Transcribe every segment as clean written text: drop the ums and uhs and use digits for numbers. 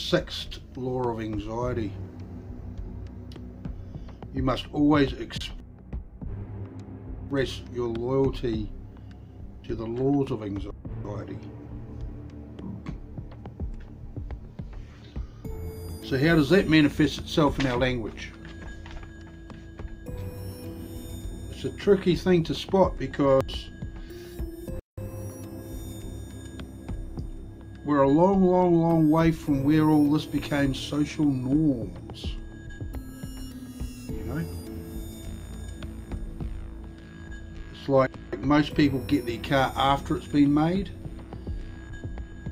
sixth law of anxiety. You must always express your loyalty to the laws of anxiety. So how does that manifest itself in our language? It's a tricky thing to spot because we're a long way from where all this became social norms. You know? It's like most people get their car after it's been made.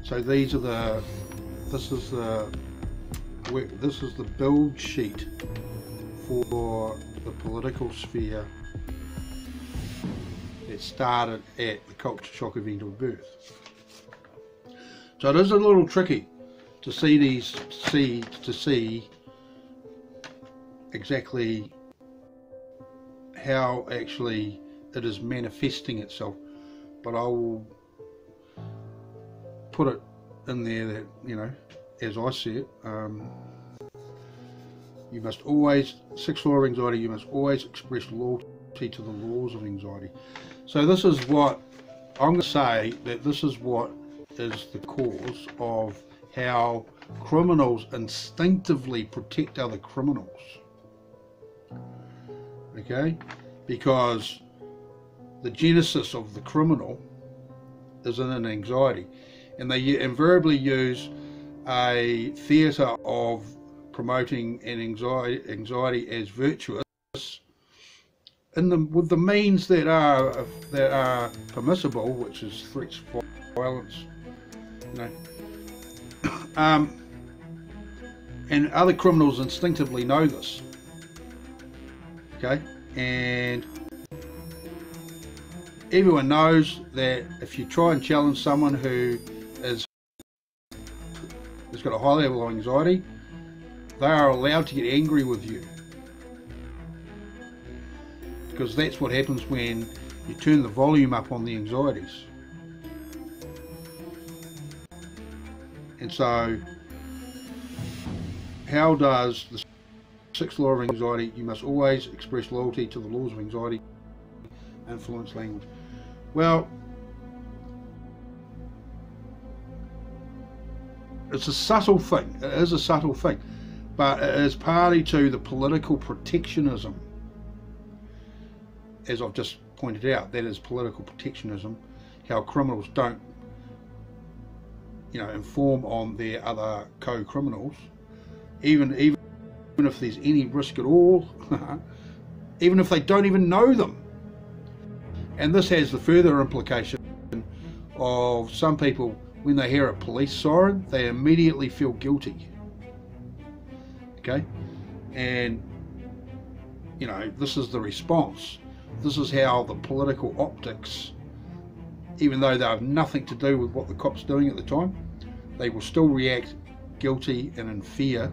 So this is the build sheet for the political sphere. It started at the culture shock event of birth. So it is a little tricky to see exactly how actually it is manifesting itself, but I will put it in there that, you know, as I see it, you must always, sixth law of anxiety, you must always express loyalty to the laws of anxiety. So this is what I'm going to say, that this is what is the cause of how criminals instinctively protect other criminals. Okay? Because the genesis of the criminal is in an anxiety, and they invariably use a theatre of promoting an anxiety as virtuous with the means that are permissible, which is threats, violence, you know. And other criminals instinctively know this. Okay, and everyone knows that if you try and challenge someone who has got a high level of anxiety, they are allowed to get angry with you, because that's what happens when you turn the volume up on the anxieties. And so how does the sixth law of anxiety, you must always express loyalty to the laws of anxiety, influence language? Well, it's a subtle thing. It is a subtle thing, but it is partly to the political protectionism. As I've just pointed out, that is political protectionism, how criminals don't, you know, inform on their other co-criminals, even if there's any risk at all, even if they don't even know them. And this has the further implication of some people, when they hear a police siren, they immediately feel guilty. Okay? And, you know, this is the response. This is how the political optics, even though they have nothing to do with what the cop's doing at the time, they will still react guilty and in fear,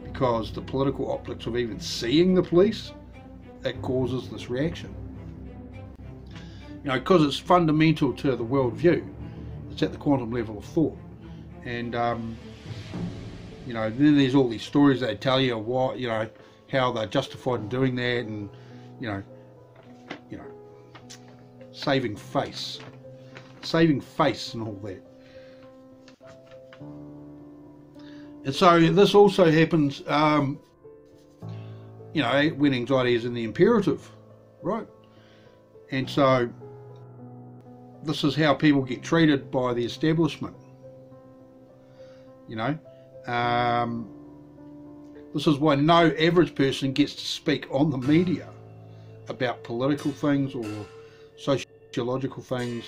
because the political optics of even seeing the police, it causes this reaction. You know, because it's fundamental to the worldview. It's at the quantum level of thought. And, you know, then there's all these stories they tell you of what, you know, how they're justified in doing that, and, you know, saving face and all that. And so this also happens, you know, when anxiety is in the imperative, right? And so this is how people get treated by the establishment, you know. This is why no average person gets to speak on the media about political things or sociological things,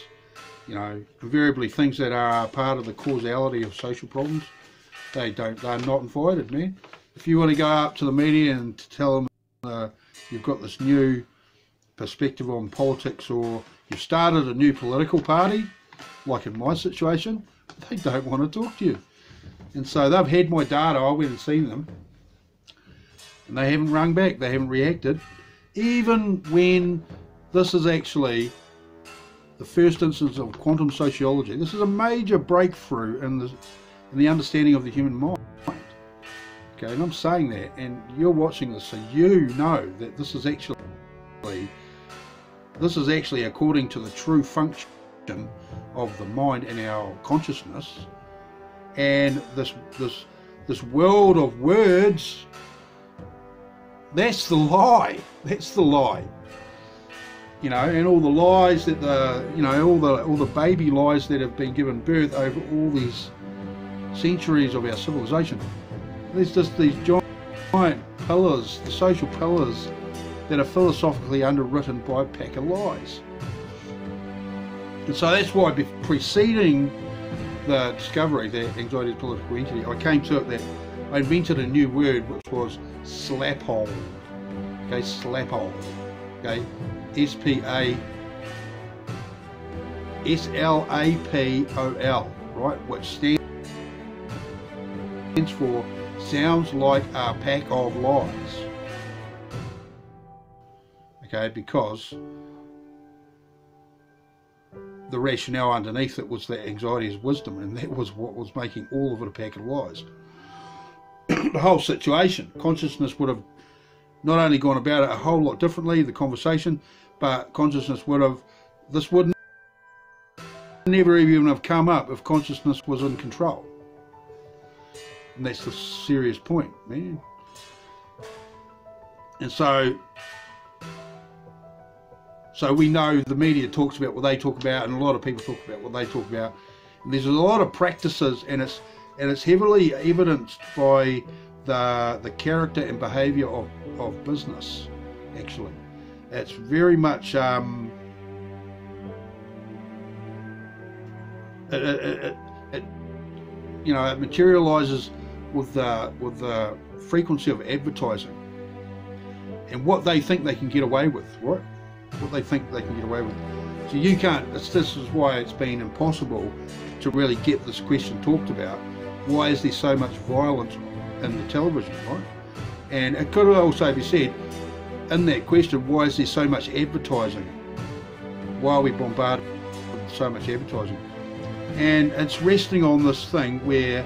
you know, invariably things that are part of the causality of social problems. They're not invited, man. If you want to go up to the media and tell them you've got this new perspective on politics, or you've started a new political party, like in my situation, they don't want to talk to you. And so they've had my data, I went and seen them, and they haven't rung back, they haven't reacted, even when this is actually the first instance of quantum sociology. This is a major breakthrough in the understanding of the human mind. Okay, and I'm saying that, and you're watching this, so you know that this is actually according to the true function of the mind and our consciousness. And this world of words, that's the lie. That's the lie. You know, and all the lies that all the baby lies that have been given birth over all these centuries of our civilization. There's just these giant pillars, the social pillars, that are philosophically underwritten by a pack of lies. And so that's why, preceding the discovery that anxiety is a political entity, I came to it that I invented a new word, which was slaphole. Okay, slaphole. Okay, SLAPOL, right, which stands for sounds like a pack of lies. Okay, because the rationale underneath it was that anxiety is wisdom, and that was what was making all of it a pack of lies. The whole situation, consciousness would have not only gone about it a whole lot differently, the conversation, but consciousness would have, this would never even have come up if consciousness was in control. And that's the serious point, man. And so we know the media talks about what they talk about, and a lot of people talk about what they talk about. And there's a lot of practices, and it's heavily evidenced by the character and behaviour of business. Actually, it's very much it materialises with the frequency of advertising and what they think they can get away with, right? What they think they can get away with. So you can't, this is why it's been impossible to really get this question talked about. Why is there so much violence in the television, right? And it could also be said in that question, why is there so much advertising? Why are we bombarded with so much advertising? And it's resting on this thing where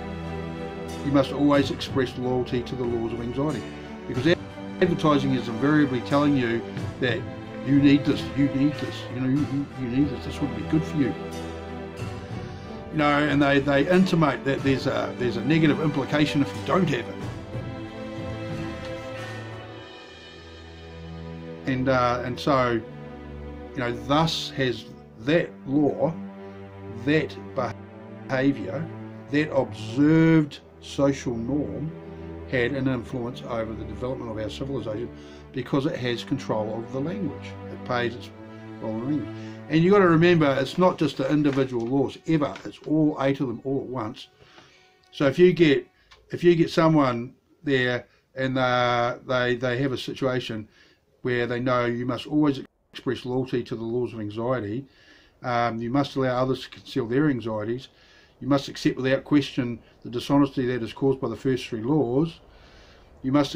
you must always express loyalty to the laws of anxiety, because advertising is invariably telling you that you need this, you need this, you need this would be good for you. You know, and they intimate that there's a negative implication if you don't have it. And so, you know, thus has that law, that behaviour, that observed social norm had an influence over the development of our civilization, because it has control of the language. It pays its role in the language. And you've got to remember, it's not just the individual laws ever, it's all 8 of them all at once. So if you get someone there and they have a situation where they know you must always express loyalty to the laws of anxiety, you must allow others to conceal their anxieties, you must accept without question the dishonesty that is caused by the first 3 laws, you must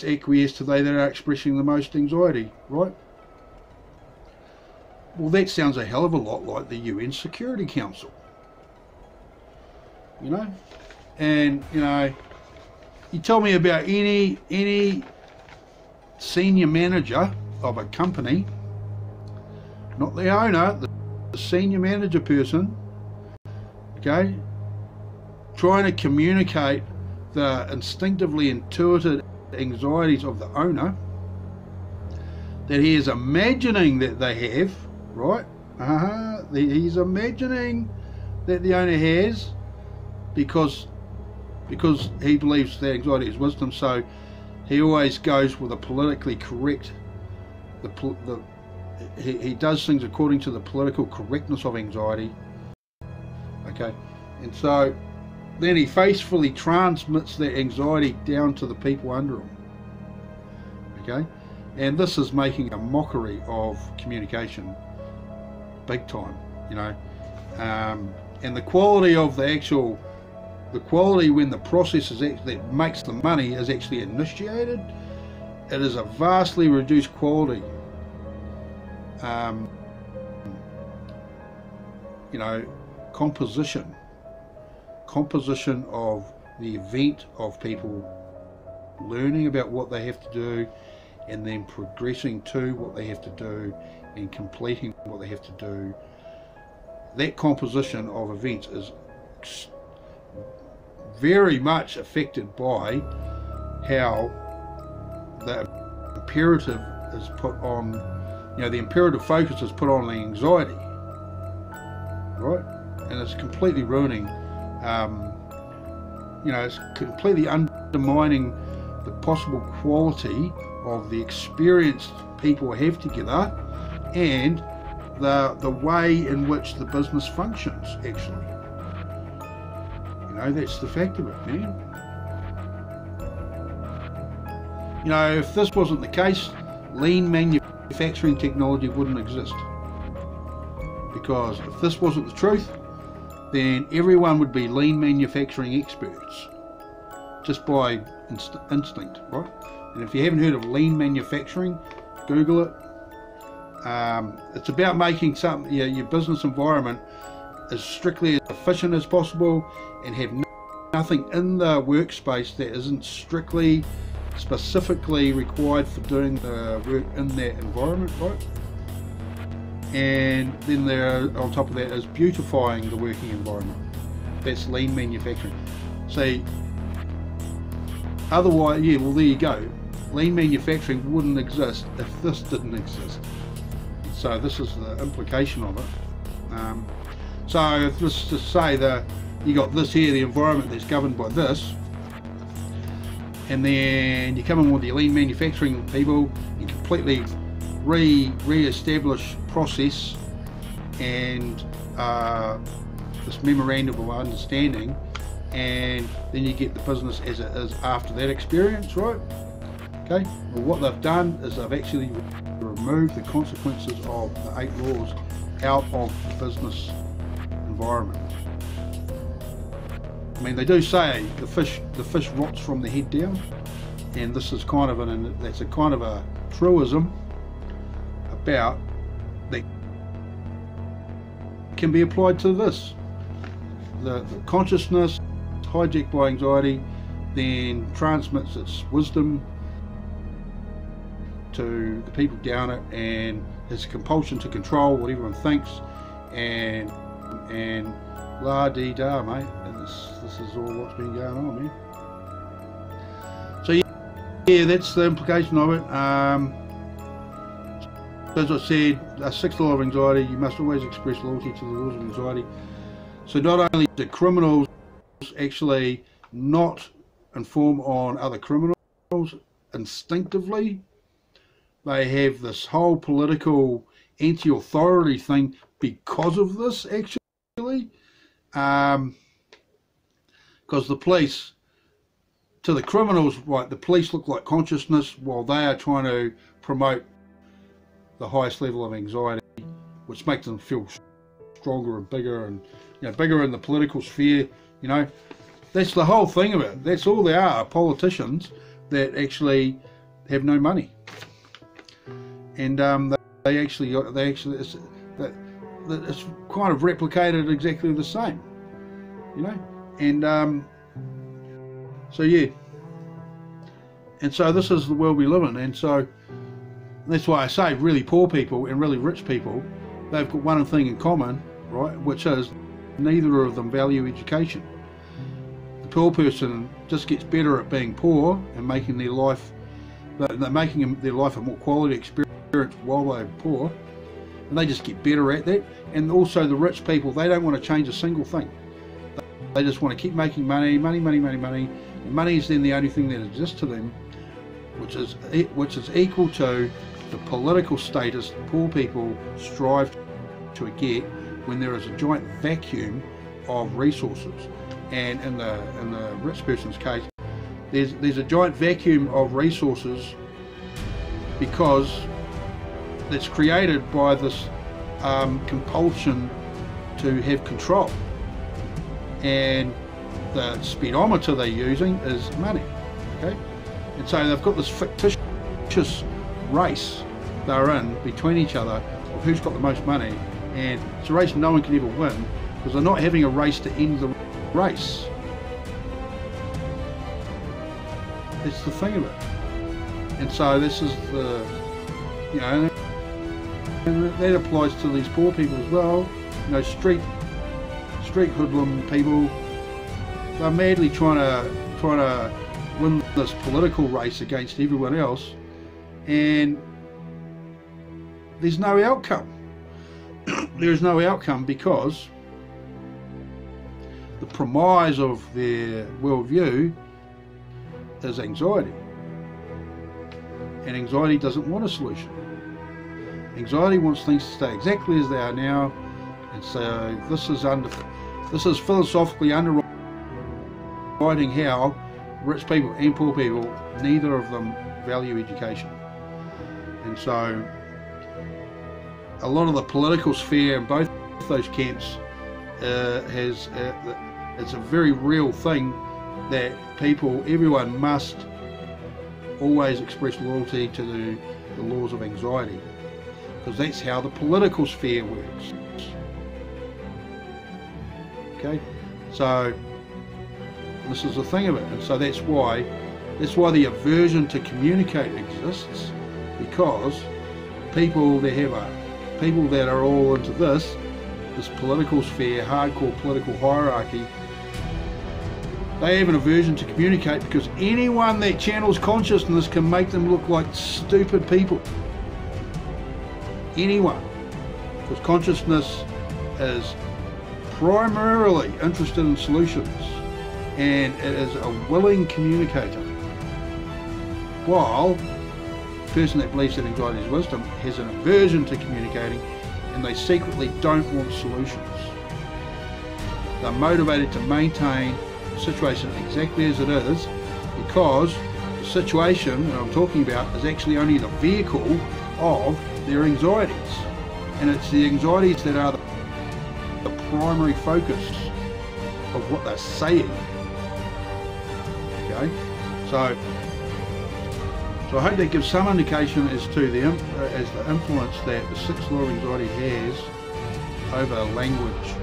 acquiesce to they that are expressing the most anxiety, right? Well, that sounds a hell of a lot like the UN Security Council, you know. And you know, you tell me about any senior manager of a company, not the owner, the senior manager person, okay, trying to communicate the instinctively intuited anxieties of the owner that he is imagining that they have, right? He's imagining that the owner has, because he believes that anxiety is wisdom. So he always goes with a politically correct, he does things according to the political correctness of anxiety, okay? And so then he faithfully transmits that anxiety down to the people under him, okay? And this is making a mockery of communication, big time, you know. And the quality of the quality when the process is that makes the money is actually initiated, it is a vastly reduced quality. You know, composition of the event of people learning about what they have to do, and then progressing to what they have to do and completing what they have to do. That composition of events is very much affected by how the imperative is put on, the imperative focus is put on the anxiety, right? And it's completely ruining, it's completely undermining the possible quality of the experience people have together and the way in which the business functions, actually. That's the fact of it, man. If this wasn't the case, lean manufacturing technology wouldn't exist. Because if this wasn't the truth, then everyone would be lean manufacturing experts, just by instinct, right? And if you haven't heard of lean manufacturing, Google it. It's about making your business environment as strictly as efficient as possible, and have nothing in the workspace that isn't specifically required for doing the work in that environment, right? And then on top of that is beautifying the working environment. That's lean manufacturing. See, otherwise, well, there you go. Lean manufacturing wouldn't exist if this didn't exist. So this is the implication of it. So if this to say that you got this here, the environment that's governed by this, and then you come in with your lean manufacturing people, you completely re-establish process and this memorandum of understanding, and then you get the business as it is after that experience, right? Okay, well, what they've done is they've actually removed the consequences of the 8 laws out of the business environment. I mean, they do say the fish rots from the head down, and this is kind of that's a kind of a truism about that can be applied to this. The consciousness hijacked by anxiety then transmits its wisdom to the people down it, and there's a compulsion to control what everyone thinks, and la dee da, mate. And this is all what's been going on, man. So yeah, that's the implication of it. As I said, a 6th law of anxiety: you must always express loyalty to the laws of anxiety. So not only do criminals actually not inform on other criminals instinctively, they have this whole political anti-authority thing because of this, actually. Because the police, to the criminals, right, the police look like consciousness while they are trying to promote the highest level of anxiety, which makes them feel stronger and bigger, and bigger in the political sphere. That's the whole thing of it. That's all they are politicians that actually have no money. And they actually it's kind of replicated exactly the same, and so yeah, and so this is the world we live in. And so that's why I say really poor people and really rich people, they've got one thing in common, right, which is neither of them value education. The poor person just gets better at being poor and making their life, they're making their life a more quality experience while they're poor, and they just get better at that. And also the rich people, they don't want to change a single thing. They just want to keep making money, and money is then the only thing that exists to them, which is equal to the political status poor people strive to get when there is a giant vacuum of resources. And in the rich person's case, there's a giant vacuum of resources because that's created by this compulsion to have control, and the speedometer they're using is money. Okay, and so they've got this fictitious race they're in between each other of who's got the most money, and it's a race no one can ever win because they're not having a race to end the race. That's the thing of it. And so this is the, you know, and that applies to these poor people as well. You know, street hoodlum people. They're madly trying to win this political race against everyone else, and there's no outcome. There is no outcome because the premise of their worldview is anxiety, and anxiety doesn't want a solution. Anxiety wants things to stay exactly as they are now, and so this is philosophically underwriting how rich people and poor people, neither of them value education. And so a lot of the political sphere in both those camps it's a very real thing that everyone must always express loyalty to the laws of anxiety, because that's how the political sphere works. Okay, so this is the thing of it, and so that's why the aversion to communicate exists, because people that are all into this political sphere, hardcore political hierarchy, they have an aversion to communicate, because anyone that channels consciousness can make them look like stupid people. Anyone, because consciousness is primarily interested in solutions, and it is a willing communicator, while the person that believes that anxiety is wisdom has an aversion to communicating, and they secretly don't want solutions. They're motivated to maintain the situation exactly as it is, because the situation that I'm talking about is actually only the vehicle of their anxieties, and it's the anxieties that are the primary focus of what they're saying. Okay, so I hope that gives some indication as to the influence that the sixth law of anxiety has over language,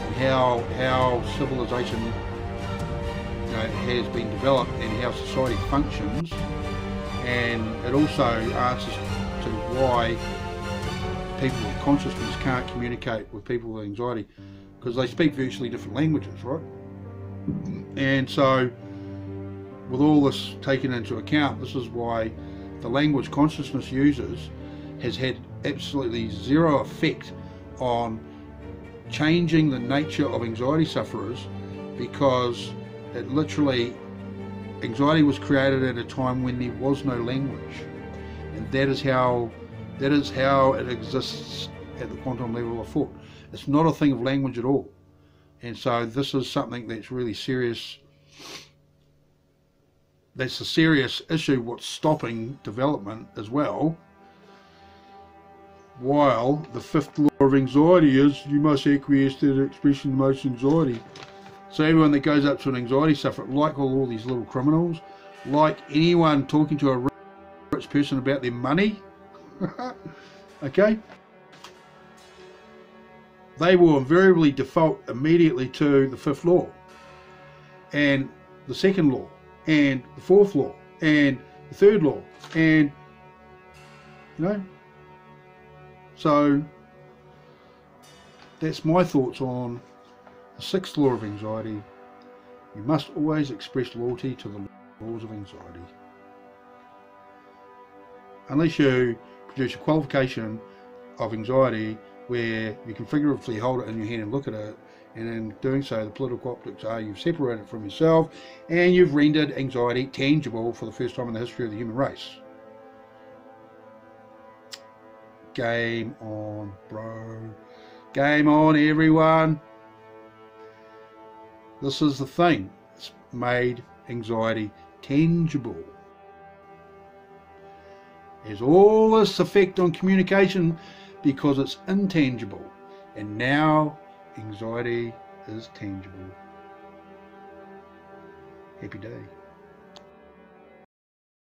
and how civilization, you know, has been developed, and how society functions. And it also answers to why people with consciousness can't communicate with people with anxiety, because they speak virtually different languages, right? And so with all this taken into account, this is why the language consciousness uses has had absolutely zero effect on changing the nature of anxiety sufferers, because it literally, anxiety was created at a time when there was no language, and that is how it exists at the quantum level of thought. It's not a thing of language at all. And so this is something that's really serious. That's a serious issue, what's stopping development as well. While the fifth law of anxiety is you must acquiesce to the expression of most anxiety. So everyone that goes up to an anxiety sufferer, like all these little criminals, like anyone talking to a rich person about their money, okay, they will invariably default immediately to the fifth law, and the second law, and the fourth law, and the third law, and you know. So that's my thoughts on the sixth law of anxiety. You must always express loyalty to the laws of anxiety. Unless you produce a qualification of anxiety where you can figuratively hold it in your hand and look at it, and in doing so the political optics are you've separated it from yourself and you've rendered anxiety tangible for the first time in the history of the human race. Game on, bro. Game on, everyone. This is the thing. It's made anxiety tangible. There's all this effect on communication because it's intangible. And now anxiety is tangible. Happy day.